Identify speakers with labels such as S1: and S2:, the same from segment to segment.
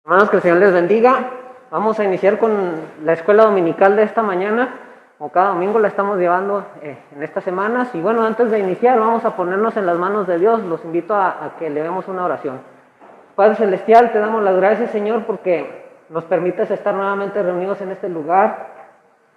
S1: Hermanos, que el Señor les bendiga. Vamos a iniciar con la escuela dominical de esta mañana. Como cada domingo la estamos llevando en estas semanas. Y bueno, antes de iniciar vamos a ponernos en las manos de Dios. Los invito a que le demos una oración. Padre Celestial, te damos las gracias, Señor, porque nos permites estar nuevamente reunidos en este lugar.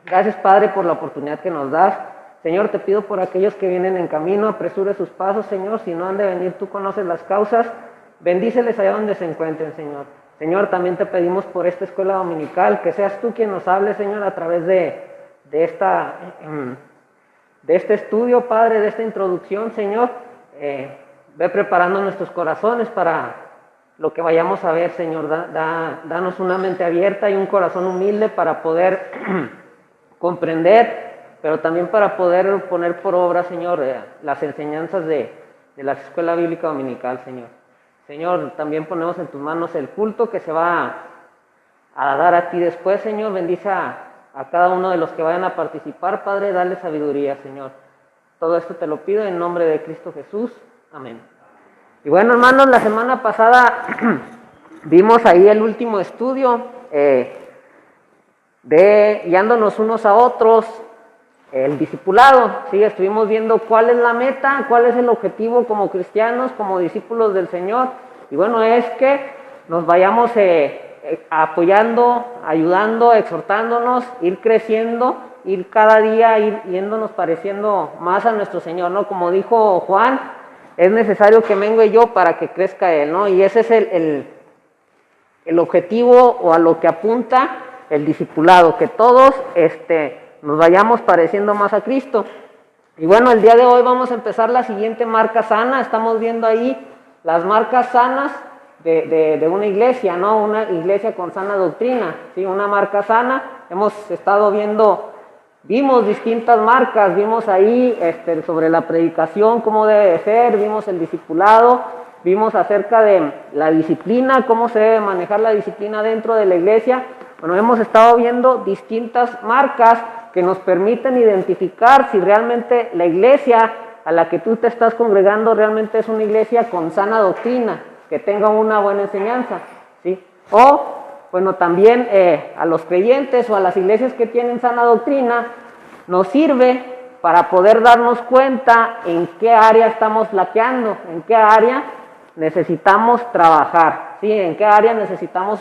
S1: Gracias, Padre, por la oportunidad que nos das. Señor, te pido por aquellos que vienen en camino, apresure sus pasos, Señor. Si no han de venir, tú conoces las causas. Bendíceles allá donde se encuentren, Señor. Señor, también te pedimos por esta escuela dominical, que seas tú quien nos hable, Señor, a través de este estudio, Padre, de esta introducción, Señor. Ve preparando nuestros corazones para lo que vayamos a ver, Señor. Danos una mente abierta y un corazón humilde para poder comprender, pero también para poder poner por obra, Señor, las enseñanzas de la escuela bíblica dominical, Señor. Señor, también ponemos en tus manos el culto que se va a dar a ti después, Señor. Bendice a cada uno de los que vayan a participar, Padre, dale sabiduría, Señor. Todo esto te lo pido en nombre de Cristo Jesús. Amén. Y bueno, hermanos, la semana pasada vimos ahí el último estudio de guiándonos unos a otros, el discipulado. Sí, estuvimos viendo cuál es la meta, cuál es el objetivo como cristianos, como discípulos del Señor. Y bueno, es que nos vayamos apoyando, ayudando, exhortándonos, ir creciendo, ir cada día, ir yéndonos pareciendo más a nuestro Señor, ¿no? Como dijo Juan, es necesario que mengue yo para que crezca Él, ¿no? Y ese es el objetivo o a lo que apunta el discipulado, que todos nos vayamos pareciendo más a Cristo. Y bueno, el día de hoy vamos a empezar la siguiente marca sana. Estamos viendo ahí las marcas sanas de una iglesia, ¿no? Una iglesia con sana doctrina, ¿sí? Una marca sana. Hemos estado vimos distintas marcas, vimos ahí sobre la predicación, cómo debe de ser, vimos el discipulado, vimos acerca de la disciplina, cómo se debe manejar la disciplina dentro de la iglesia. Bueno, hemos estado viendo distintas marcas que nos permiten identificar si realmente la iglesia a la que tú te estás congregando realmente es una iglesia con sana doctrina, que tenga una buena enseñanza, ¿sí? O, bueno, también a los creyentes o a las iglesias que tienen sana doctrina, nos sirve para poder darnos cuenta en qué área estamos flaqueando, en qué área necesitamos trabajar, ¿sí? En qué área necesitamos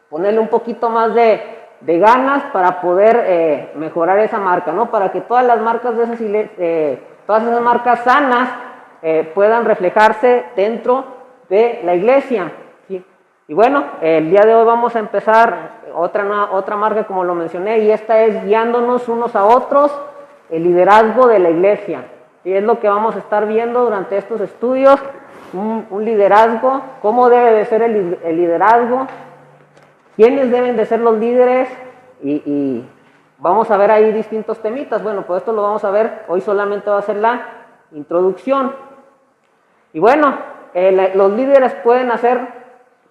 S1: ponerle un poquito más de ganas para poder mejorar esa marca, ¿no? Para que todas las marcas de esas todas esas marcas sanas puedan reflejarse dentro de la iglesia, ¿sí? Y bueno, el día de hoy vamos a empezar otra marca, como lo mencioné, y esta es guiándonos unos a otros, el liderazgo de la iglesia. Y es lo que vamos a estar viendo durante estos estudios, un liderazgo, cómo debe de ser el liderazgo, quiénes deben de ser los líderes, y vamos a ver ahí distintos temitas. Bueno, pues esto lo vamos a ver, hoy solamente va a ser la introducción. Y bueno, los líderes pueden hacer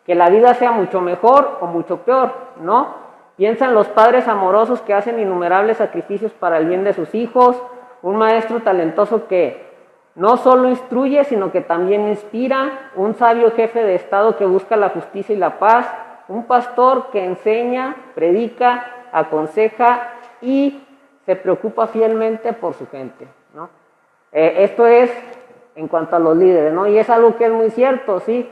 S1: que la vida sea mucho mejor o mucho peor, ¿no? Piensa en los padres amorosos que hacen innumerables sacrificios para el bien de sus hijos, un maestro talentoso que no solo instruye, sino que también inspira, un sabio jefe de Estado que busca la justicia y la paz, un pastor que enseña, predica, aconseja y se preocupa fielmente por su gente, ¿no? Esto es en cuanto a los líderes, ¿no? Y es algo que es muy cierto, ¿sí?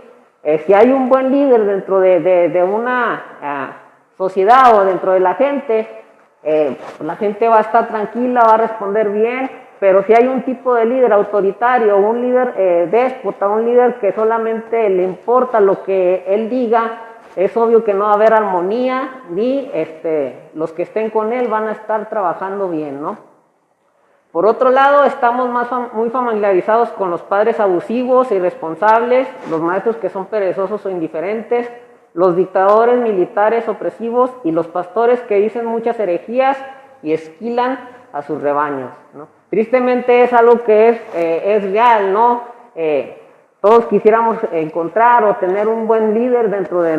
S1: Si hay un buen líder dentro de una sociedad o dentro de la gente va a estar tranquila, va a responder bien, pero si hay un tipo de líder autoritario, un líder déspota, un líder que solamente le importa lo que él diga, es obvio que no va a haber armonía, ni los que estén con él van a estar trabajando bien, ¿no? Por otro lado, estamos muy familiarizados con los padres abusivos e irresponsables, los maestros que son perezosos o indiferentes, los dictadores militares opresivos y los pastores que dicen muchas herejías y esquilan a sus rebaños, ¿no? Tristemente es algo que es real, ¿no? Todos quisiéramos encontrar o tener un buen líder dentro de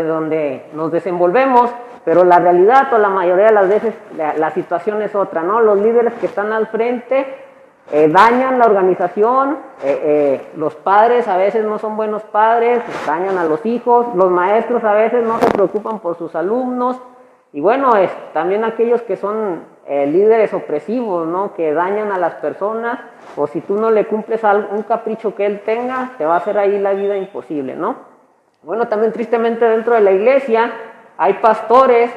S1: donde nos desenvolvemos, pero la realidad o la mayoría de las veces la situación es otra, ¿no? Los líderes que están al frente dañan la organización, los padres a veces no son buenos padres, dañan a los hijos, los maestros a veces no se preocupan por sus alumnos, y bueno, también aquellos que son líderes opresivos, ¿no? Que dañan a las personas, o si tú no le cumples un capricho que él tenga, te va a hacer ahí la vida imposible, ¿no? Bueno, también tristemente dentro de la iglesia hay pastores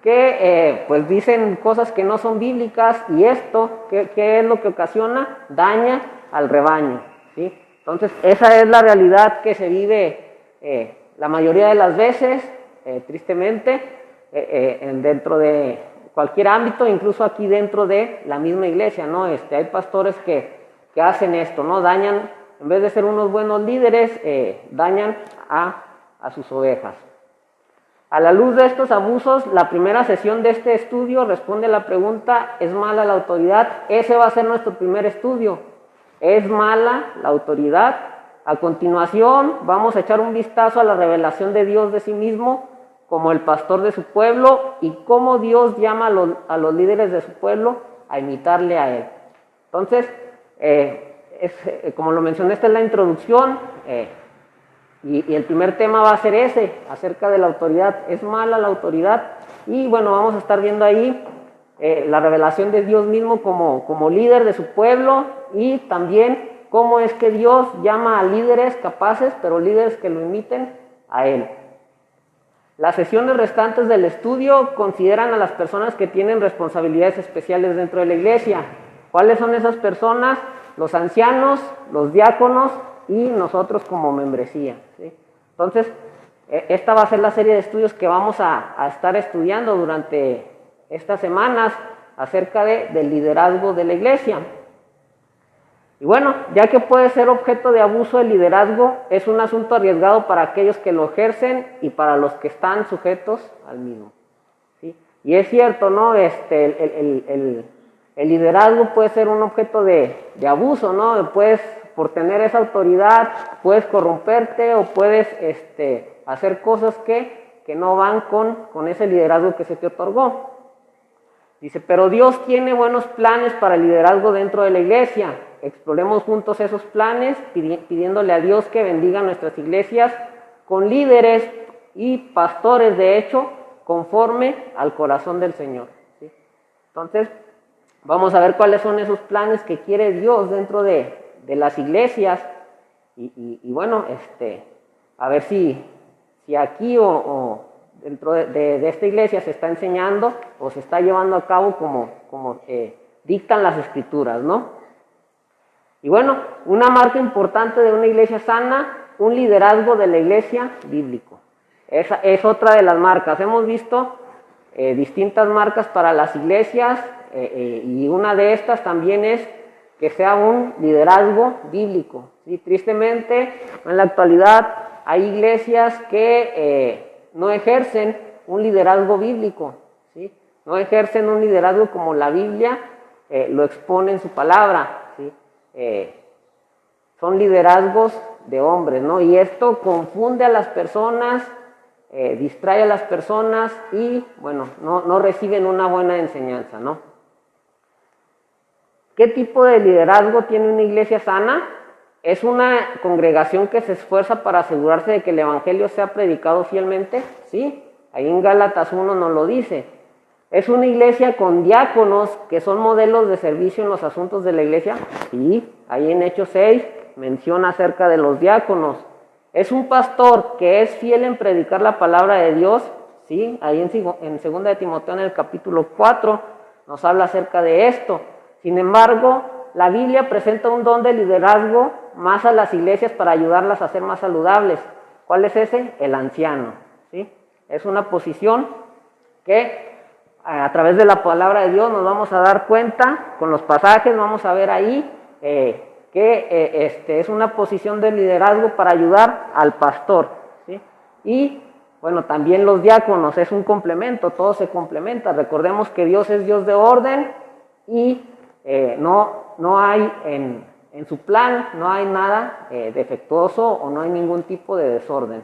S1: que pues dicen cosas que no son bíblicas, y esto, ¿qué es lo que ocasiona? Daña al rebaño, ¿sí? Entonces, esa es la realidad que se vive la mayoría de las veces, tristemente, dentro de cualquier ámbito, incluso aquí dentro de la misma iglesia, ¿no? Hay pastores que hacen esto, ¿no? Dañan, en vez de ser unos buenos líderes, dañan a sus ovejas. A la luz de estos abusos, la primera sesión de este estudio responde a la pregunta: ¿es mala la autoridad? Ese va a ser nuestro primer estudio. ¿Es mala la autoridad? A continuación, vamos a echar un vistazo a la revelación de Dios de sí mismo como el pastor de su pueblo, y cómo Dios llama a los líderes de su pueblo a imitarle a Él. Entonces, como lo mencioné, esta es la introducción, y el primer tema va a ser ese, acerca de la autoridad. ¿Es mala la autoridad? Y bueno, vamos a estar viendo ahí la revelación de Dios mismo como líder de su pueblo, y también cómo es que Dios llama a líderes capaces, pero líderes que lo imiten a Él. Las sesiones restantes del estudio consideran a las personas que tienen responsabilidades especiales dentro de la iglesia. ¿Cuáles son esas personas? Los ancianos, los diáconos y nosotros como membresía, ¿sí? Entonces, esta va a ser la serie de estudios que vamos a estar estudiando durante estas semanas acerca del liderazgo de la iglesia. Y bueno, ya que puede ser objeto de abuso el liderazgo, es un asunto arriesgado para aquellos que lo ejercen y para los que están sujetos al mismo, ¿sí? Y es cierto, ¿no? El liderazgo puede ser un objeto de abuso, ¿no? Por tener esa autoridad, puedes corromperte, o puedes hacer cosas que no van con ese liderazgo que se te otorgó. Dice, pero Dios tiene buenos planes para el liderazgo dentro de la iglesia. Exploremos juntos esos planes, pidiéndole a Dios que bendiga nuestras iglesias con líderes y pastores, de hecho, conforme al corazón del Señor, ¿sí? Entonces, vamos a ver cuáles son esos planes que quiere Dios dentro de las iglesias, y bueno, a ver si aquí o dentro de esta iglesia se está enseñando o se está llevando a cabo como dictan las escrituras, ¿no? Y bueno, una marca importante de una iglesia sana, un liderazgo de la iglesia bíblico. Esa es otra de las marcas. Hemos visto distintas marcas para las iglesias, y una de estas también es que sea un liderazgo bíblico, ¿sí? Tristemente, en la actualidad hay iglesias que no ejercen un liderazgo bíblico, ¿sí? No ejercen un liderazgo como la Biblia lo expone en su palabra, ¿sí? Son liderazgos de hombres, ¿no? Y esto confunde a las personas, distrae a las personas, y bueno, no reciben una buena enseñanza, ¿no? ¿Qué tipo de liderazgo tiene una iglesia sana? ¿Es una congregación que se esfuerza para asegurarse de que el evangelio sea predicado fielmente? Sí, ahí en Gálatas 1 nos lo dice. ¿Es una iglesia con diáconos que son modelos de servicio en los asuntos de la iglesia? Sí, ahí en Hechos 6 menciona acerca de los diáconos. ¿Es un pastor que es fiel en predicar la palabra de Dios? Sí, ahí en 2 de Timoteo en el capítulo 4 nos habla acerca de esto. Sin embargo, la Biblia presenta un don de liderazgo más a las iglesias para ayudarlas a ser más saludables. ¿Cuál es ese? El anciano, ¿sí? Es una posición que a través de la palabra de Dios nos vamos a dar cuenta, con los pasajes vamos a ver ahí que es una posición de liderazgo para ayudar al pastor, ¿sí? Y bueno, también los diáconos es un complemento, todo se complementa. Recordemos que Dios es Dios de orden, y no hay en su plan, no hay nada defectuoso, o no hay ningún tipo de desorden.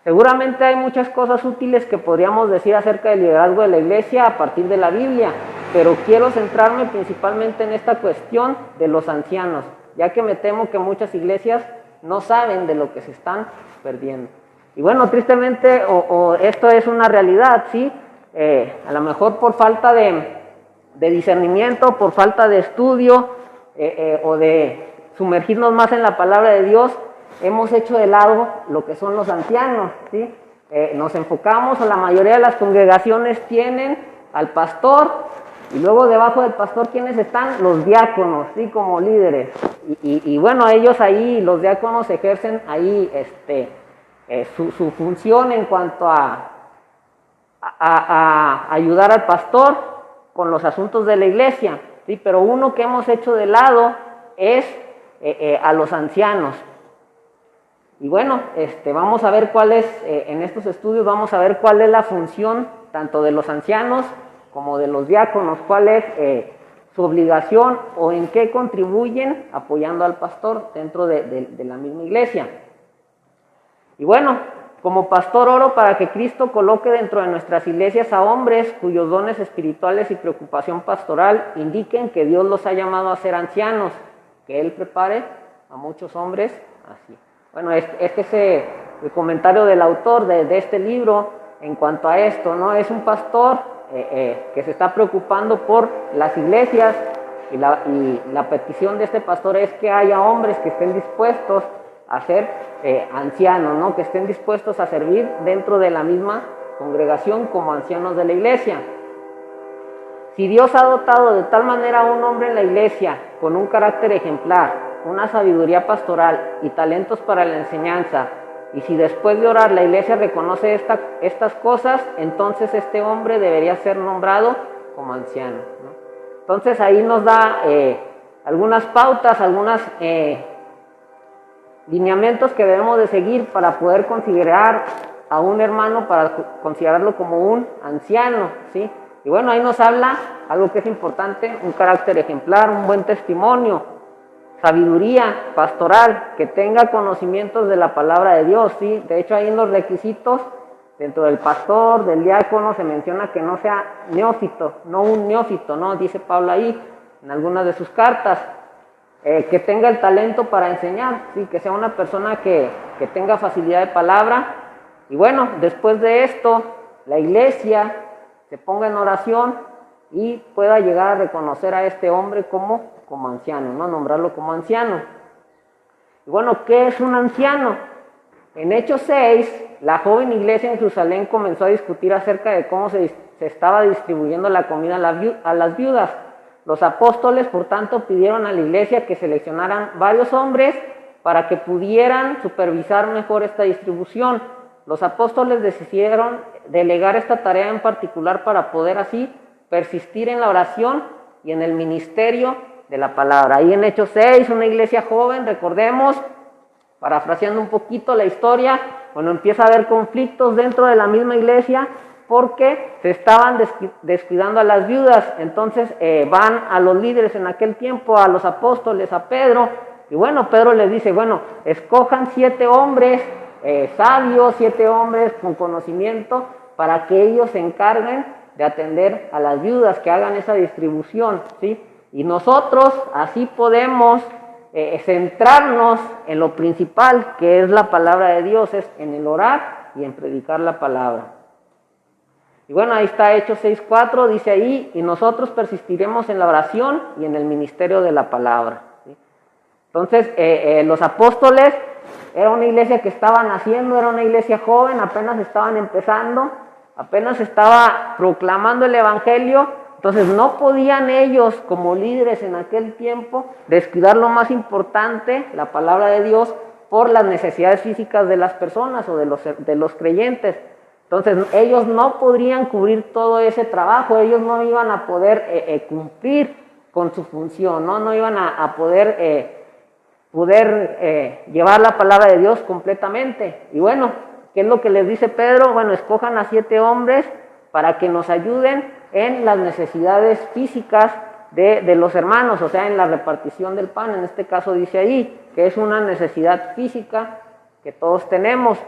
S1: Seguramente hay muchas cosas útiles que podríamos decir acerca del liderazgo de la iglesia a partir de la Biblia. pero quiero centrarme principalmente en esta cuestión de los ancianos, ya que me temo que muchas iglesias no saben de lo que se están perdiendo. Y bueno, tristemente, esto es una realidad, ¿sí? A lo mejor por falta de discernimiento, por falta de estudio o de sumergirnos más en la palabra de Dios, hemos hecho de lado lo que son los ancianos, ¿sí? Nos enfocamos, o la mayoría de las congregaciones tienen al pastor, y luego debajo del pastor, ¿quiénes están? Los diáconos, ¿sí? Como líderes. Y bueno, ellos ahí, los diáconos ejercen ahí su función en cuanto a ayudar al pastor con los asuntos de la iglesia, ¿sí? Pero uno que hemos hecho de lado es a los ancianos. Y bueno, vamos a ver cuál es, en estos estudios vamos a ver cuál es la función tanto de los ancianos como de los diáconos, cuál es su obligación o en qué contribuyen apoyando al pastor dentro de la misma iglesia. Y bueno, como pastor oro para que Cristo coloque dentro de nuestras iglesias a hombres cuyos dones espirituales y preocupación pastoral indiquen que Dios los ha llamado a ser ancianos, que Él prepare a muchos hombres así. Bueno, este es el comentario del autor de este libro en cuanto a esto, ¿no? Es un pastor que se está preocupando por las iglesias y la petición de este pastor es que haya hombres que estén dispuestos a ser ancianos, ¿no? Que estén dispuestos a servir dentro de la misma congregación como ancianos de la iglesia. Si Dios ha dotado de tal manera a un hombre en la iglesia con un carácter ejemplar, una sabiduría pastoral y talentos para la enseñanza, y si después de orar la iglesia reconoce estas cosas, entonces este hombre debería ser nombrado como anciano, ¿no? Entonces ahí nos da algunas pautas, algunos lineamientos que debemos de seguir para poder considerar a un hermano, para considerarlo como un anciano, ¿sí? Y bueno, ahí nos habla algo que es importante, un carácter ejemplar, un buen testimonio, sabiduría pastoral, que tenga conocimientos de la palabra de Dios, ¿sí? De hecho, ahí en los requisitos, dentro del pastor, del diácono, se menciona que no sea neófito, no un neófito, ¿no? Dice Pablo ahí, en algunas de sus cartas, que tenga el talento para enseñar, ¿sí? Que sea una persona que tenga facilidad de palabra. Y bueno, después de esto, la iglesia se ponga en oración y pueda llegar a reconocer a este hombre como anciano, ¿no? Nombrarlo como anciano. Y bueno, ¿qué es un anciano? En Hechos 6, la joven iglesia en Jerusalén comenzó a discutir acerca de cómo se estaba distribuyendo la comida a las viudas. Los apóstoles, por tanto, pidieron a la iglesia que seleccionaran varios hombres para que pudieran supervisar mejor esta distribución. Los apóstoles decidieron delegar esta tarea en particular para poder así persistir en la oración y en el ministerio de la palabra. Ahí en Hechos 6, una iglesia joven, recordemos, parafraseando un poquito la historia, bueno, empieza a haber conflictos dentro de la misma iglesia porque se estaban descuidando a las viudas. Entonces van a los líderes en aquel tiempo, a los apóstoles, a Pedro, y bueno, Pedro les dice, bueno, escojan 7 hombres sabios, 7 hombres con conocimiento, para que ellos se encarguen de atender a las viudas, que hagan esa distribución, ¿sí? Y nosotros así podemos centrarnos en lo principal, que es la palabra de Dios, es en el orar y en predicar la palabra. Y bueno, ahí está Hechos 6:4, dice ahí, y nosotros persistiremos en la oración y en el ministerio de la palabra, ¿sí? Entonces, los apóstoles, era una iglesia que estaban naciendo, era una iglesia joven, apenas estaban empezando, apenas estaba proclamando el evangelio. Entonces no podían ellos, como líderes en aquel tiempo, descuidar lo más importante, la palabra de Dios, por las necesidades físicas de las personas o de los creyentes. Entonces ellos no podrían cubrir todo ese trabajo, ellos no iban a poder cumplir con su función, no iban a poder llevar la palabra de Dios completamente. Y bueno, ¿qué es lo que les dice Pedro? Bueno, escojan a 7 hombres para que nos ayuden en las necesidades físicas de los hermanos, o sea, en la repartición del pan. En este caso dice ahí que es una necesidad física que todos tenemos.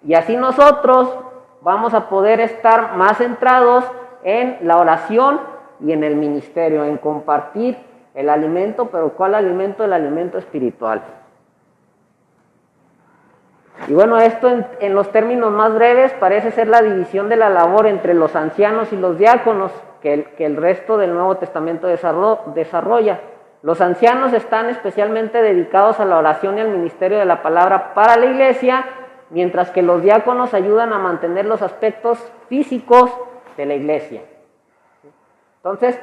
S1: Y así nosotros vamos a poder estar más centrados en la oración y en el ministerio, en compartir el alimento, pero ¿cuál alimento? El alimento espiritual. Y bueno, esto en los términos más breves parece ser la división de la labor entre los ancianos y los diáconos que el resto del Nuevo Testamento desarrolla. Los ancianos están especialmente dedicados a la oración y al ministerio de la palabra para la iglesia, mientras que los diáconos ayudan a mantener los aspectos físicos de la iglesia. Entonces,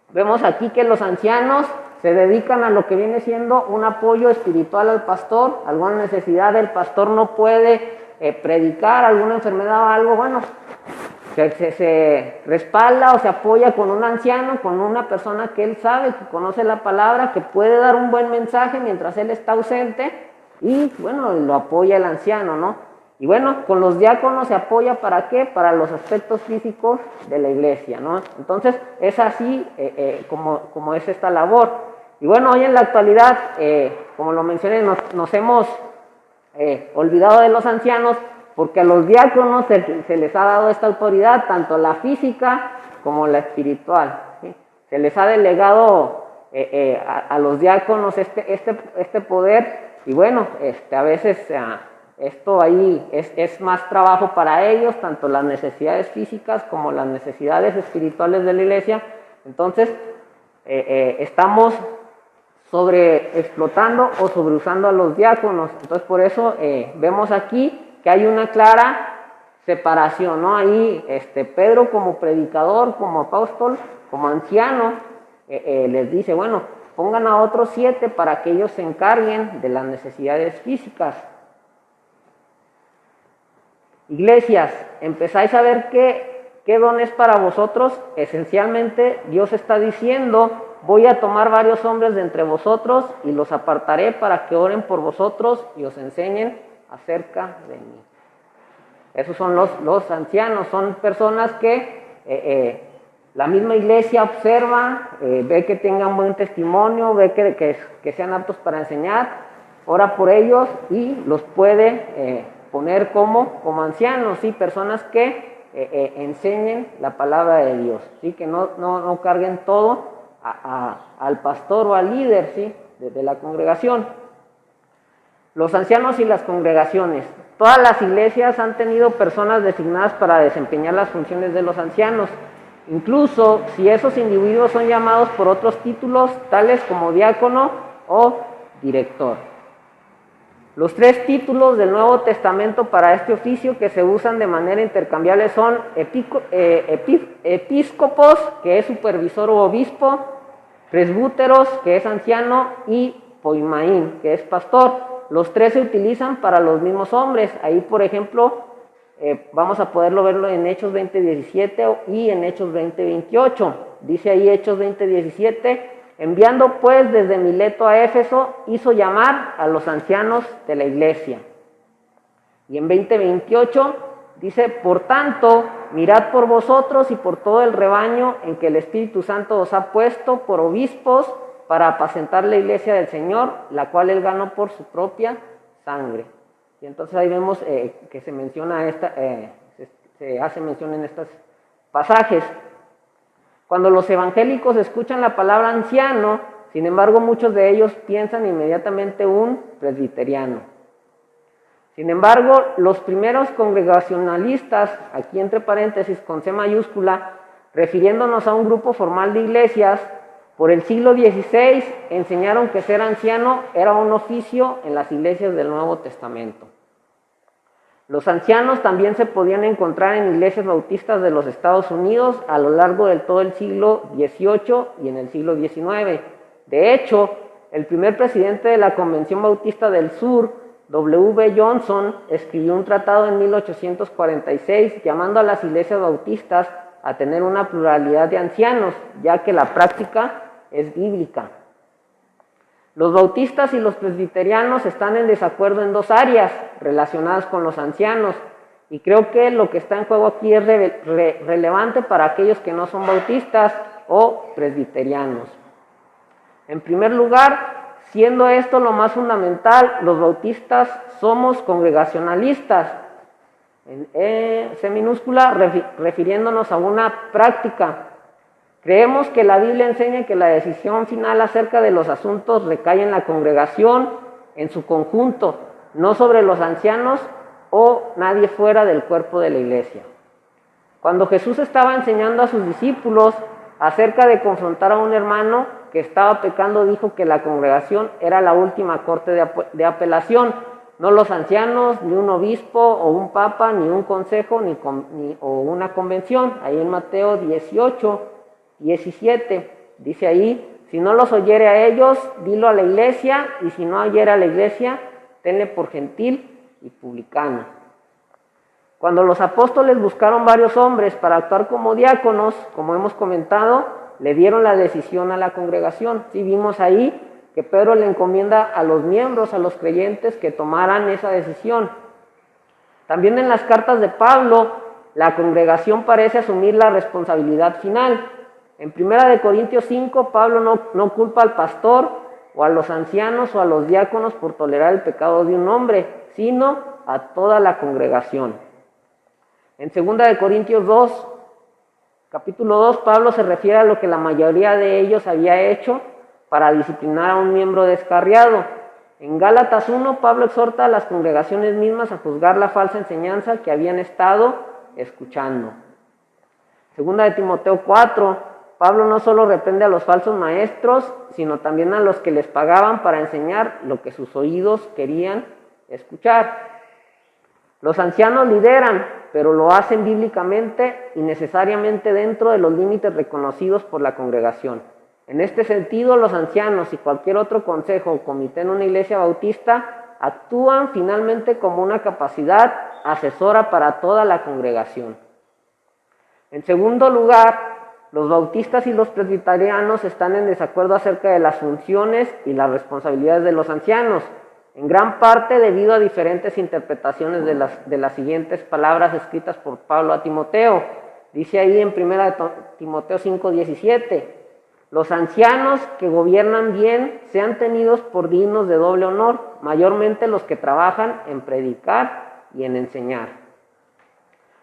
S1: vemos aquí que los ancianos se dedican a lo que viene siendo un apoyo espiritual al pastor, alguna necesidad del pastor no puede predicar, alguna enfermedad o algo, bueno, se respalda o se apoya con un anciano, con una persona que él sabe, que conoce la palabra, que puede dar un buen mensaje mientras él está ausente, y bueno, lo apoya el anciano, ¿no? Y bueno, con los diáconos se apoya ¿para qué? Para los aspectos físicos de la iglesia, ¿no? Entonces, es así como es esta labor. Y bueno, hoy en la actualidad, como lo mencioné, nos hemos olvidado de los ancianos, porque a los diáconos se les ha dado esta autoridad, tanto la física como la espiritual, ¿sí? Se les ha delegado a los diáconos este poder, y bueno, a veces esto ahí es más trabajo para ellos, tanto las necesidades físicas como las necesidades espirituales de la iglesia. Entonces, estamos sobreexplotando o sobreusando a los diáconos. Entonces, por eso vemos aquí que hay una clara separación, ¿no? Ahí Pedro como predicador, como apóstol, como anciano, les dice, bueno, pongan a otros 7 para que ellos se encarguen de las necesidades físicas. Iglesias, empezáis a ver qué don es para vosotros. Esencialmente Dios está diciendo, voy a tomar varios hombres de entre vosotros y los apartaré para que oren por vosotros y os enseñen acerca de mí. Esos son los ancianos, son personas que la misma iglesia observa, ve que tengan buen testimonio, ve que sean aptos para enseñar, ora por ellos y los puede poner como ancianos, ¿sí? Personas que enseñen la palabra de Dios, ¿sí? Que no carguen todo al pastor o al líder, ¿sí? de la congregación. Los ancianos y las congregaciones. Todas las iglesias han tenido personas designadas para desempeñar las funciones de los ancianos, incluso si esos individuos son llamados por otros títulos, tales como diácono o director. Los 3 títulos del Nuevo Testamento para este oficio que se usan de manera intercambiable son episcopos, que es supervisor o obispo, presbúteros, que es anciano, y poimaín, que es pastor. Los 3 se utilizan para los mismos hombres. Ahí, por ejemplo, vamos a poderlo verlo en Hechos 20:17 y en Hechos 20:28. Dice ahí Hechos 20:17, enviando pues desde Mileto a Éfeso, hizo llamar a los ancianos de la iglesia. Y en 20:28 dice, por tanto, mirad por vosotros y por todo el rebaño en que el Espíritu Santo os ha puesto por obispos para apacentar la iglesia del Señor, la cual él ganó por su propia sangre. Y entonces ahí vemos que se menciona se hace mención en estos pasajes. Cuando los evangélicos escuchan la palabra anciano, sin embargo, muchos de ellos piensan inmediatamente un presbiteriano. Sin embargo, los primeros congregacionalistas, aquí entre paréntesis con C mayúscula, refiriéndonos a un grupo formal de iglesias, por el siglo XVI enseñaron que ser anciano era un oficio en las iglesias del Nuevo Testamento. Los ancianos también se podían encontrar en iglesias bautistas de los Estados Unidos a lo largo de todo el siglo XVIII y en el siglo XIX. De hecho, el primer presidente de la Convención Bautista del Sur, W.B. Johnson, escribió un tratado en 1846 llamando a las iglesias bautistas a tener una pluralidad de ancianos, ya que la práctica es bíblica. Los bautistas y los presbiterianos están en desacuerdo en 2 áreas relacionadas con los ancianos, y creo que lo que está en juego aquí es relevante para aquellos que no son bautistas o presbiterianos. En primer lugar, siendo esto lo más fundamental, los bautistas somos congregacionalistas, en C minúscula, refiriéndonos a una práctica. Creemos que la Biblia enseña que la decisión final acerca de los asuntos recae en la congregación en su conjunto, no sobre los ancianos o nadie fuera del cuerpo de la iglesia. Cuando Jesús estaba enseñando a sus discípulos acerca de confrontar a un hermano que estaba pecando, dijo que la congregación era la última corte de apelación, no los ancianos, ni un obispo o un papa, ni un consejo, o una convención. Ahí en Mateo 18, 17, dice ahí, si no los oyere a ellos, dilo a la iglesia, y si no oyere a la iglesia, tenle por gentil y publicano. Cuando los apóstoles buscaron varios hombres para actuar como diáconos, como hemos comentado, le dieron la decisión a la congregación. Sí, vimos ahí que Pedro le encomienda a los miembros, a los creyentes, que tomaran esa decisión. También en las cartas de Pablo, la congregación parece asumir la responsabilidad final. En 1 Corintios 5, Pablo no culpa al pastor o a los ancianos o a los diáconos por tolerar el pecado de un hombre, sino a toda la congregación. En 2 Corintios 2, capítulo 2, Pablo se refiere a lo que la mayoría de ellos había hecho para disciplinar a un miembro descarriado. En Gálatas 1, Pablo exhorta a las congregaciones mismas a juzgar la falsa enseñanza que habían estado escuchando. 2 Timoteo 4, Pablo no solo reprende a los falsos maestros, sino también a los que les pagaban para enseñar lo que sus oídos querían escuchar. Los ancianos lideran, pero lo hacen bíblicamente y necesariamente dentro de los límites reconocidos por la congregación. En este sentido, los ancianos y cualquier otro consejo o comité en una iglesia bautista actúan finalmente como una capacidad asesora para toda la congregación. En segundo lugar, los bautistas y los presbiterianos están en desacuerdo acerca de las funciones y las responsabilidades de los ancianos, en gran parte debido a diferentes interpretaciones de las siguientes palabras escritas por Pablo a Timoteo. Dice ahí en 1 Timoteo 5:17, los ancianos que gobiernan bien sean tenidos por dignos de doble honor, mayormente los que trabajan en predicar y en enseñar.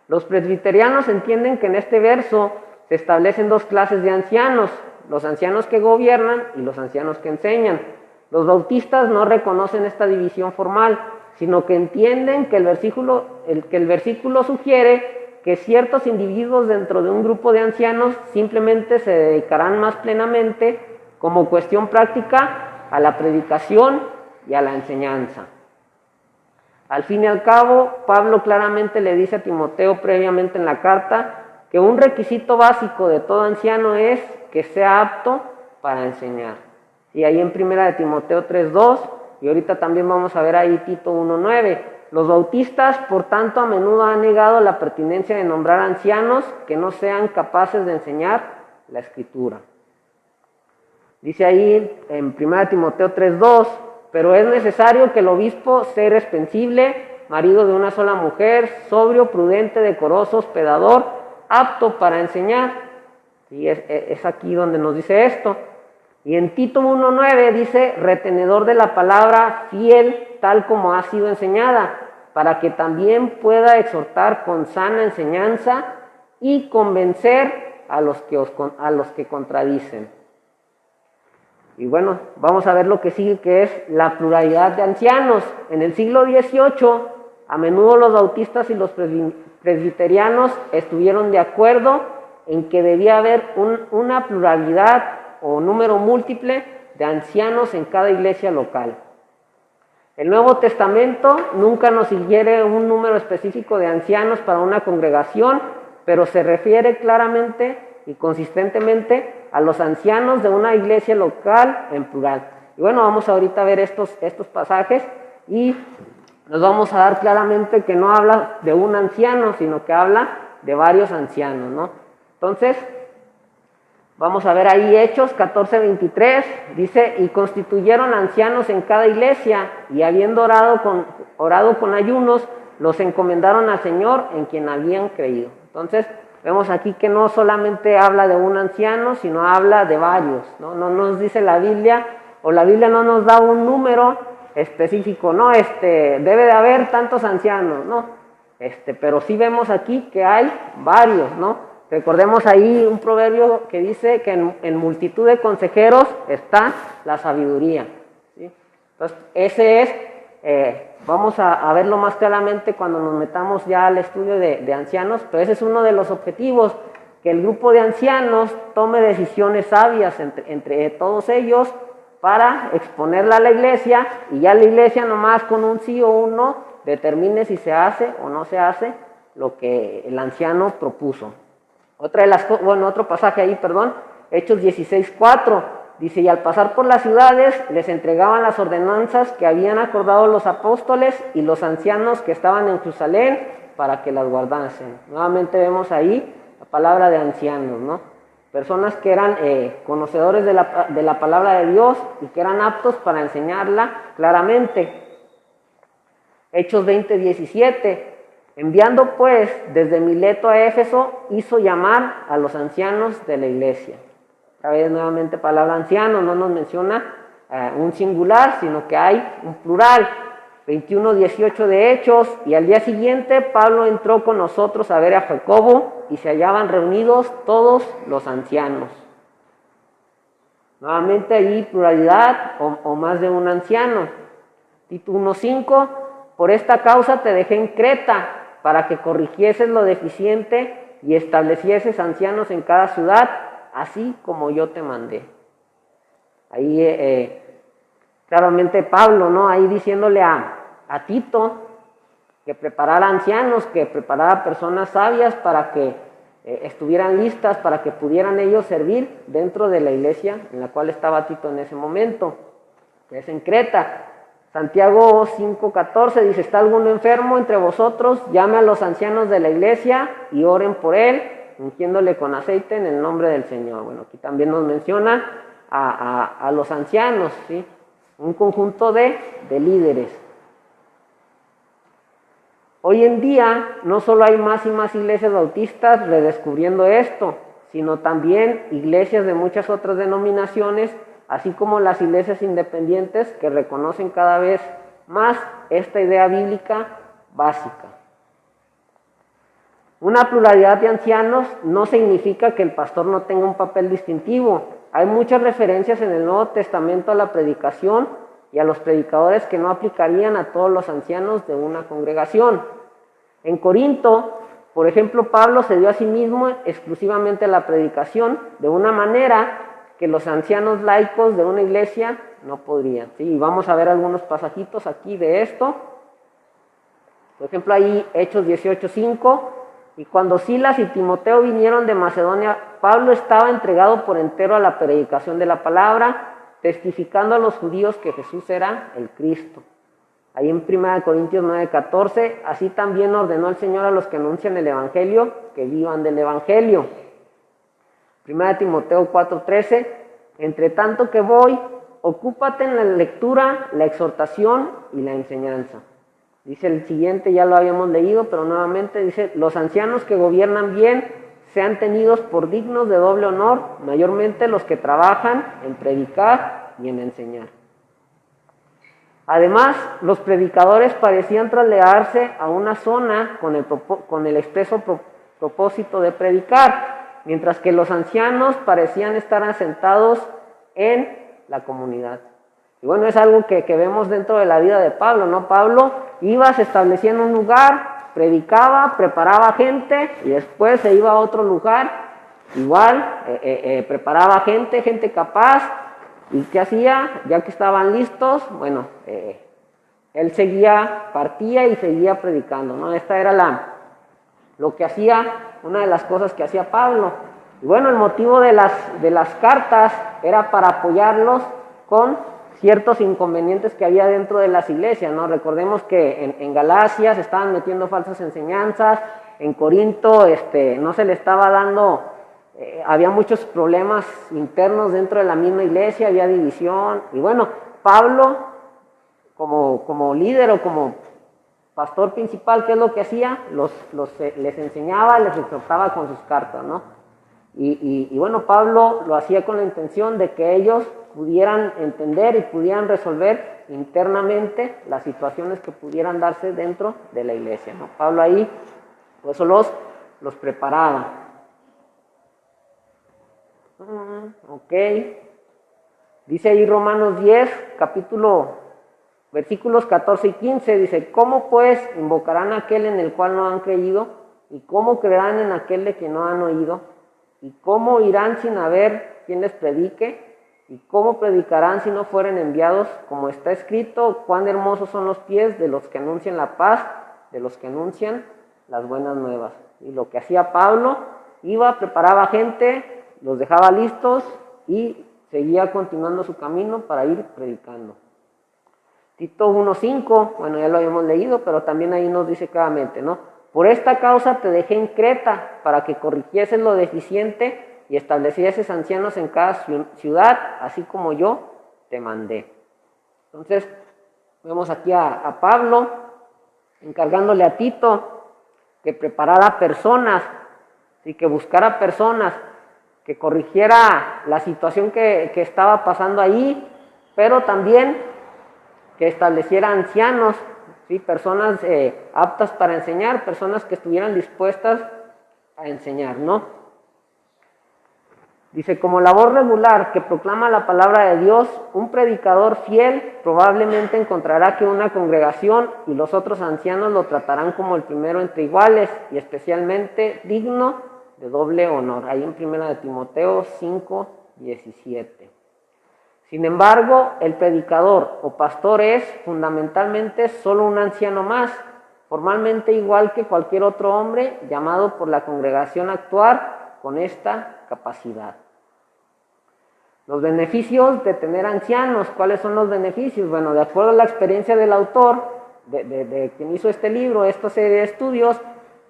S1: Los presbiterianos entienden que en este verso se establecen dos clases de ancianos, los ancianos que gobiernan y los ancianos que enseñan. Los bautistas no reconocen esta división formal, sino que entienden que el versículo sugiere que ciertos individuos dentro de un grupo de ancianos simplemente se dedicarán más plenamente, como cuestión práctica, a la predicación y a la enseñanza. Al fin y al cabo, Pablo claramente le dice a Timoteo previamente en la carta que un requisito básico de todo anciano es que sea apto para enseñar. Y ahí en 1 Timoteo 3:2, y ahorita también vamos a ver ahí Tito 1:9. Los bautistas, por tanto, a menudo han negado la pertinencia de nombrar ancianos que no sean capaces de enseñar la Escritura. Dice ahí en 1 Timoteo 3:2, pero es necesario que el obispo sea irreprensible, marido de una sola mujer, sobrio, prudente, decoroso, hospedador, apto para enseñar. Y es aquí donde nos dice esto. Y en Tito 1:9 dice, retenedor de la palabra, fiel tal como ha sido enseñada, para que también pueda exhortar con sana enseñanza y convencer a los que contradicen. Y bueno, vamos a ver lo que sigue, que es la pluralidad de ancianos. En el siglo XVIII, a menudo los bautistas y los presbiterianos estuvieron de acuerdo en que debía haber una pluralidad o número múltiple de ancianos en cada iglesia local. El Nuevo Testamento nunca nos sugiere un número específico de ancianos para una congregación, pero se refiere claramente y consistentemente a los ancianos de una iglesia local en plural. Y bueno, vamos ahorita a ver estos pasajes y nos vamos a dar claramente que no habla de un anciano, sino que habla de varios ancianos, ¿no? Entonces, vamos a ver ahí Hechos 14:23, dice, y constituyeron ancianos en cada iglesia, y habiendo orado con ayunos, los encomendaron al Señor en quien habían creído. Entonces, vemos aquí que no solamente habla de un anciano, sino habla de varios, ¿no? No nos dice la Biblia, o la Biblia no nos da un número específico, no, debe de haber tantos ancianos, no, pero sí vemos aquí que hay varios, ¿no? Recordemos ahí un proverbio que dice que en multitud de consejeros está la sabiduría, ¿sí? Entonces, ese es, vamos a verlo más claramente cuando nos metamos ya al estudio de ancianos, pero ese es uno de los objetivos, que el grupo de ancianos tome decisiones sabias entre todos ellos para exponerla a la iglesia, y ya la iglesia nomás con un sí o un no determine si se hace o no se hace lo que el anciano propuso. Otro pasaje ahí, Hechos 16:4, dice: y al pasar por las ciudades les entregaban las ordenanzas que habían acordado los apóstoles y los ancianos que estaban en Jerusalén para que las guardasen. Nuevamente vemos ahí la palabra de ancianos, ¿no? Personas que eran conocedores de la palabra de Dios y que eran aptos para enseñarla claramente. Hechos 20:17, enviando pues desde Mileto a Éfeso, hizo llamar a los ancianos de la iglesia. Otra vez nuevamente palabra anciano, no nos menciona un singular, sino que hay un plural. 21:18 de Hechos, y al día siguiente Pablo entró con nosotros a ver a Jacobo, y se hallaban reunidos todos los ancianos. Nuevamente allí pluralidad o más de un anciano. Tito 1:5, por esta causa te dejé en Creta, para que corrigieses lo deficiente y establecieses ancianos en cada ciudad, así como yo te mandé. Ahí claramente Pablo, ¿no? Ahí diciéndole a Tito que preparara ancianos, que preparara personas sabias para que estuvieran listas, para que pudieran ellos servir dentro de la iglesia en la cual estaba Tito en ese momento, que es en Creta. Santiago 5:14 dice: ¿está alguno enfermo entre vosotros? Llame a los ancianos de la iglesia y oren por él, ungiéndole con aceite en el nombre del Señor. Bueno, aquí también nos menciona a los ancianos, ¿sí? Un conjunto de líderes. Hoy en día no solo hay más y más iglesias bautistas redescubriendo esto, sino también iglesias de muchas otras denominaciones, así como las iglesias independientes que reconocen cada vez más esta idea bíblica básica. Una pluralidad de ancianos no significa que el pastor no tenga un papel distintivo. Hay muchas referencias en el Nuevo Testamento a la predicación y a los predicadores que no aplicarían a todos los ancianos de una congregación. En Corinto, por ejemplo, Pablo se dio a sí mismo exclusivamente la predicación de una manera que los ancianos laicos de una iglesia no podrían, ¿sí? Y vamos a ver algunos pasajitos aquí de esto. Por ejemplo, ahí Hechos 18:5, y cuando Silas y Timoteo vinieron de Macedonia, Pablo estaba entregado por entero a la predicación de la palabra, testificando a los judíos que Jesús era el Cristo. Ahí en 1 Corintios 9:14, así también ordenó el Señor a los que anuncian el evangelio que vivan del evangelio. 1 Timoteo 4:13, entre tanto que voy, ocúpate en la lectura, la exhortación y la enseñanza. Dice el siguiente, ya lo habíamos leído, pero nuevamente dice: los ancianos que gobiernan bien sean tenidos por dignos de doble honor, mayormente los que trabajan en predicar y en enseñar. Además, los predicadores parecían trasladarse a una zona con el expreso propósito de predicar, mientras que los ancianos parecían estar asentados en la comunidad. Y bueno, es algo que vemos dentro de la vida de Pablo, ¿no? Pablo iba, se establecía en un lugar, predicaba, preparaba gente y después se iba a otro lugar, igual, preparaba gente capaz. ¿Y qué hacía? Ya que estaban listos, bueno, él partía y seguía predicando, ¿no? Esta era lo que hacía, una de las cosas que hacía Pablo. Y bueno, el motivo de las cartas era para apoyarlos con ciertos inconvenientes que había dentro de las iglesias, ¿no? Recordemos que en Galacia se estaban metiendo falsas enseñanzas, en Corinto no se le estaba dando, había muchos problemas internos dentro de la misma iglesia, había división, y bueno, Pablo como líder o como pastor principal, ¿qué es lo que hacía? Les enseñaba, les exhortaba con sus cartas, ¿no? Y bueno, Pablo lo hacía con la intención de que ellos pudieran entender y pudieran resolver internamente las situaciones que pudieran darse dentro de la iglesia, ¿no? Pablo ahí, pues los preparaba. Ok. Dice ahí Romanos 10, versículos 14 y 15, dice, ¿cómo pues invocarán a aquel en el cual no han creído? ¿Y cómo creerán en aquel de que no han oído? ¿Y cómo irán sin haber quien les predique? ¿Y cómo predicarán si no fueren enviados? Como está escrito, cuán hermosos son los pies de los que anuncian la paz, de los que anuncian las buenas nuevas. Y lo que hacía Pablo, iba, preparaba gente, los dejaba listos y seguía continuando su camino para ir predicando. Tito 1:5, bueno, ya lo habíamos leído, pero también ahí nos dice claramente, ¿no? Por esta causa te dejé en Creta, para que corrigieses lo deficiente y establecieses ancianos en cada ciudad, así como yo te mandé. Entonces, vemos aquí a Pablo encargándole a Tito que preparara personas, y que buscara personas, que corrigiera la situación que estaba pasando ahí, pero también que estableciera ancianos, ¿sí? Personas aptas para enseñar, personas que estuvieran dispuestas a enseñar, ¿no? Dice, como labor regular que proclama la palabra de Dios, un predicador fiel probablemente encontrará que una congregación y los otros ancianos lo tratarán como el primero entre iguales y especialmente digno de doble honor. Ahí en 1 Timoteo 5:17. Sin embargo, el predicador o pastor es fundamentalmente solo un anciano más, formalmente igual que cualquier otro hombre llamado por la congregación a actuar con esta capacidad. Los beneficios de tener ancianos, ¿cuáles son los beneficios? Bueno, de acuerdo a la experiencia del autor, de quien hizo este libro, esta serie de estudios,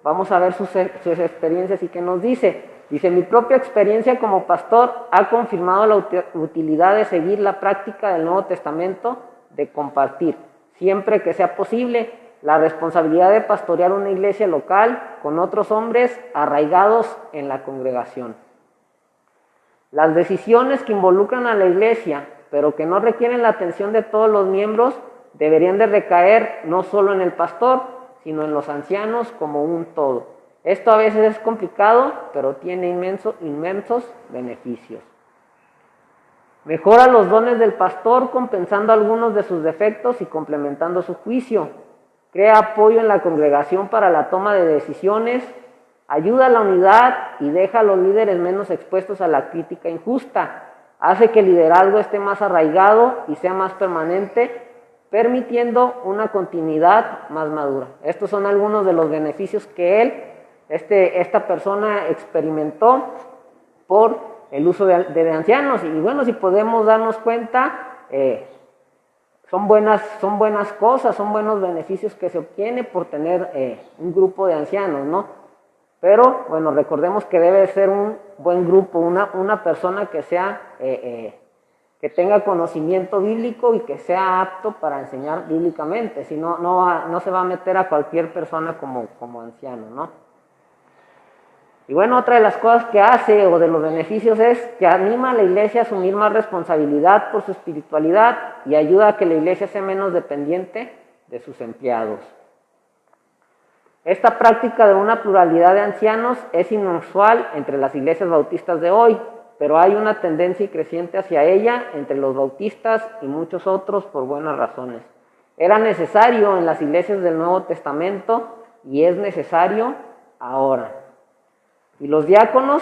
S1: vamos a ver sus experiencias y qué nos dice. Dice, mi propia experiencia como pastor ha confirmado la utilidad de seguir la práctica del Nuevo Testamento, de compartir, siempre que sea posible, la responsabilidad de pastorear una iglesia local con otros hombres arraigados en la congregación. Las decisiones que involucran a la iglesia, pero que no requieren la atención de todos los miembros, deberían de recaer no solo en el pastor, sino en los ancianos como un todo. Esto a veces es complicado, pero tiene inmensos beneficios. Mejora los dones del pastor compensando algunos de sus defectos y complementando su juicio. Crea apoyo en la congregación para la toma de decisiones, ayuda a la unidad y deja a los líderes menos expuestos a la crítica injusta. Hace que el liderazgo esté más arraigado y sea más permanente, permitiendo una continuidad más madura. Estos son algunos de los beneficios que esta persona experimentó por el uso de ancianos. Y bueno, si podemos darnos cuenta, son buenas cosas, son buenos beneficios que se obtiene por tener un grupo de ancianos, ¿no? Pero, bueno, recordemos que debe ser un buen grupo, una persona que sea, que tenga conocimiento bíblico y que sea apto para enseñar bíblicamente. Si no, no se va a meter a cualquier persona como anciano, ¿no? Y bueno, otra de las cosas que hace o de los beneficios es que anima a la iglesia a asumir más responsabilidad por su espiritualidad y ayuda a que la iglesia sea menos dependiente de sus empleados. Esta práctica de una pluralidad de ancianos es inusual entre las iglesias bautistas de hoy, pero hay una tendencia creciente hacia ella entre los bautistas y muchos otros por buenas razones. Era necesario en las iglesias del Nuevo Testamento y es necesario ahora. Y los diáconos,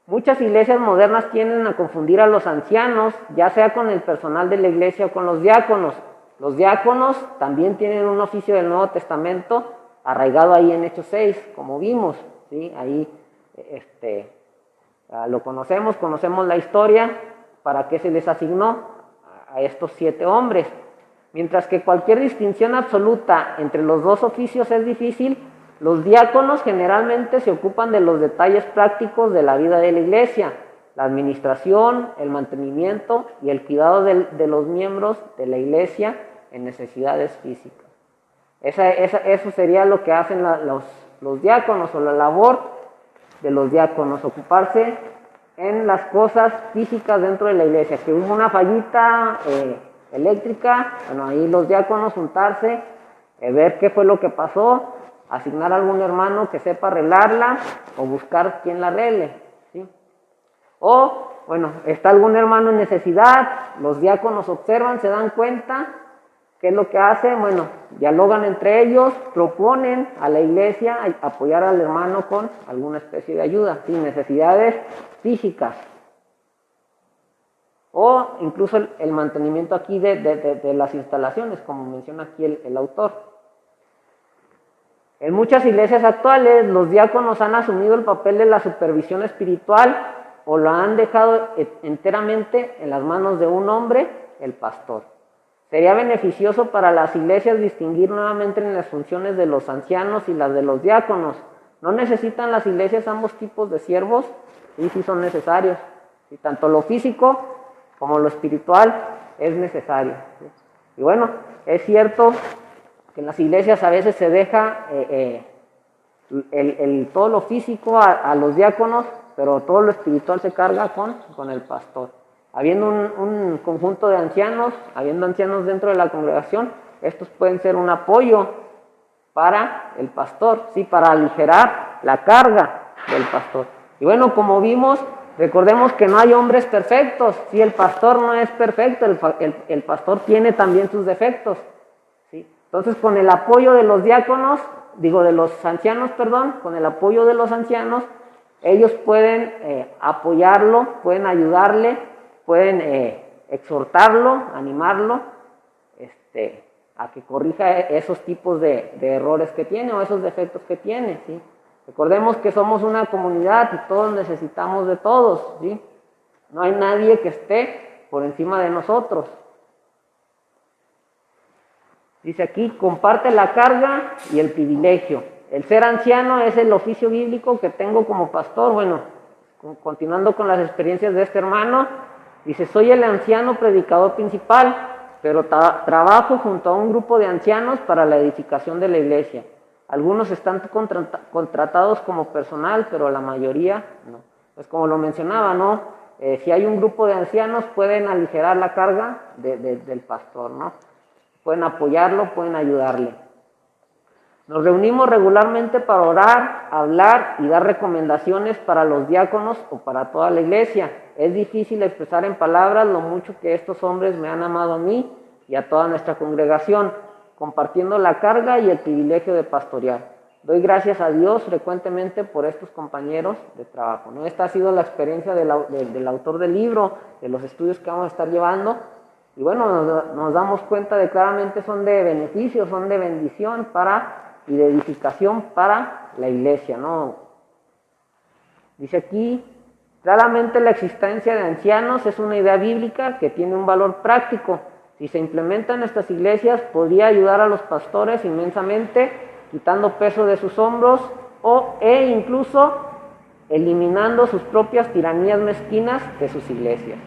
S1: muchas iglesias modernas tienden a confundir a los ancianos, ya sea con el personal de la iglesia o con los diáconos. Los diáconos también tienen un oficio del Nuevo Testamento arraigado ahí en Hechos 6, como vimos, ¿sí? Ahí lo conocemos la historia, para qué se les asignó a estos 7 hombres. Mientras que cualquier distinción absoluta entre los dos oficios es difícil, los diáconos generalmente se ocupan de los detalles prácticos de la vida de la iglesia, la administración, el mantenimiento y el cuidado de los miembros de la iglesia en necesidades físicas. Eso sería lo que hacen los diáconos, o la labor de los diáconos, ocuparse en las cosas físicas dentro de la iglesia. Que hubo una fallita eléctrica, bueno, ahí los diáconos juntarse, ver qué fue lo que pasó, asignar a algún hermano que sepa arreglarla o buscar quien la arregle, ¿sí? O, bueno, está algún hermano en necesidad, los diáconos observan, se dan cuenta, ¿qué es lo que hacen? Bueno, dialogan entre ellos, proponen a la iglesia apoyar al hermano con alguna especie de ayuda, sin necesidades físicas. O incluso el mantenimiento aquí de las instalaciones, como menciona aquí el autor. En muchas iglesias actuales, los diáconos han asumido el papel de la supervisión espiritual o lo han dejado enteramente en las manos de un hombre, el pastor. Sería beneficioso para las iglesias distinguir nuevamente en las funciones de los ancianos y las de los diáconos. ¿No necesitan las iglesias ambos tipos de siervos? Sí son necesarios. Y tanto lo físico como lo espiritual es necesario. Y bueno, es cierto que en las iglesias a veces se deja todo lo físico a los diáconos, pero todo lo espiritual se carga con el pastor. Habiendo un conjunto de ancianos, habiendo ancianos dentro de la congregación, estos pueden ser un apoyo para el pastor, ¿sí? Para aligerar la carga del pastor. Y bueno, como vimos, recordemos que no hay hombres perfectos, ¿sí? El pastor no es perfecto, el pastor tiene también sus defectos, ¿sí? Entonces, con el apoyo de los diáconos, de los ancianos, con el apoyo de los ancianos, ellos pueden apoyarlo, pueden ayudarle, pueden exhortarlo, animarlo, a que corrija esos tipos de errores que tiene o esos defectos que tiene, ¿sí? Recordemos que somos una comunidad y todos necesitamos de todos, ¿sí? No hay nadie que esté por encima de nosotros. Dice aquí, comparte la carga y el privilegio. El ser anciano es el oficio bíblico que tengo como pastor. Bueno, continuando con las experiencias de este hermano, dice, soy el anciano predicador principal, pero trabajo junto a un grupo de ancianos para la edificación de la iglesia. Algunos están contratados como personal, pero la mayoría no. Pues como lo mencionaba, ¿no? Si hay un grupo de ancianos, pueden aligerar la carga del pastor, ¿no? Pueden apoyarlo, pueden ayudarle. Nos reunimos regularmente para orar, hablar y dar recomendaciones para los diáconos o para toda la iglesia. Es difícil expresar en palabras lo mucho que estos hombres me han amado a mí y a toda nuestra congregación, compartiendo la carga y el privilegio de pastorear. Doy gracias a Dios frecuentemente por estos compañeros de trabajo, ¿no? Esta ha sido la experiencia del autor del libro, de los estudios que vamos a estar llevando. Y bueno, nos damos cuenta de claramente son de beneficio, son de bendición y de edificación para la iglesia, ¿no? Dice aquí, claramente la existencia de ancianos es una idea bíblica que tiene un valor práctico. Si se implementa en nuestras iglesias, podría ayudar a los pastores inmensamente, quitando peso de sus hombros e incluso eliminando sus propias tiranías mezquinas de sus iglesias.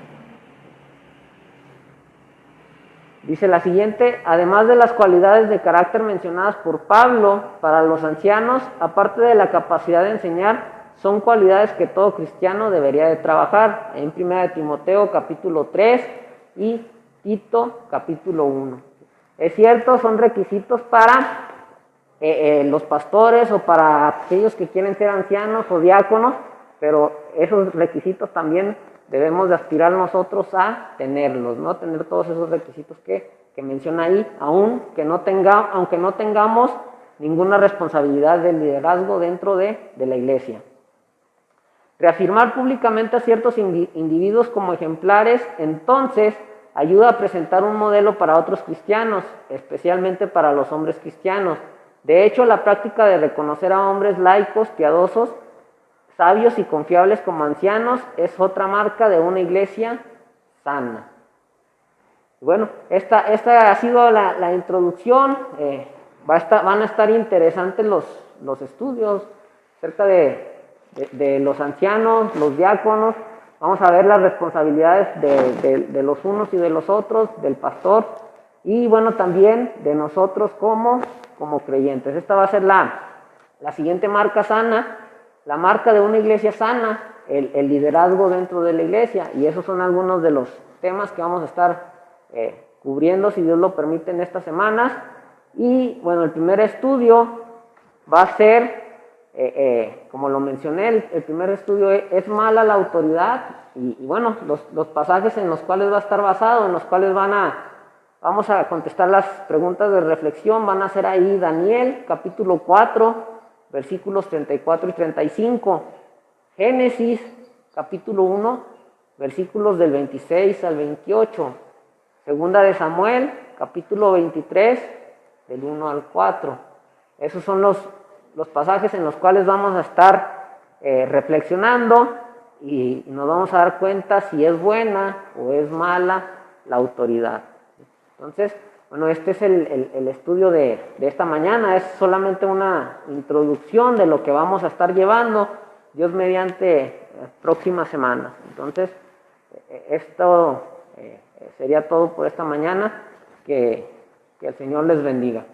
S1: Dice la siguiente, además de las cualidades de carácter mencionadas por Pablo, para los ancianos, aparte de la capacidad de enseñar, son cualidades que todo cristiano debería de trabajar. En 1 Timoteo capítulo 3 y Tito capítulo 1. Es cierto, son requisitos para los pastores o para aquellos que quieren ser ancianos o diáconos, pero esos requisitos también debemos de aspirar nosotros a tenerlos, ¿no? Tener todos esos requisitos que menciona ahí, aunque no tengamos ninguna responsabilidad de liderazgo dentro de la iglesia. Reafirmar públicamente a ciertos individuos como ejemplares, entonces, ayuda a presentar un modelo para otros cristianos, especialmente para los hombres cristianos. De hecho, la práctica de reconocer a hombres laicos, piadosos, sabios y confiables como ancianos es otra marca de una iglesia sana. Bueno, esta ha sido la introducción. Van a estar interesantes los estudios acerca de los ancianos, los diáconos. Vamos a ver las responsabilidades de los unos y de los otros, del pastor, y bueno, también de nosotros como creyentes. Esta va a ser la siguiente marca sana, la marca de una iglesia sana, el liderazgo dentro de la iglesia, y esos son algunos de los temas que vamos a estar cubriendo, si Dios lo permite, en estas semanas. Y bueno, el primer estudio va a ser como lo mencioné, el primer estudio es mala la autoridad, y bueno, los pasajes en los cuales va a estar basado, en los cuales vamos a contestar las preguntas de reflexión, van a ser ahí Daniel, capítulo 4, versículos 34 y 35, Génesis, capítulo 1, versículos del 26 al 28, Segunda de Samuel, capítulo 23, del 1 al 4. Esos son los pasajes en los cuales vamos a estar reflexionando y nos vamos a dar cuenta si es buena o es mala la autoridad. Entonces, bueno, este es el estudio de esta mañana, es solamente una introducción de lo que vamos a estar llevando, Dios mediante próximas semanas. Entonces, esto sería todo por esta mañana, que el Señor les bendiga.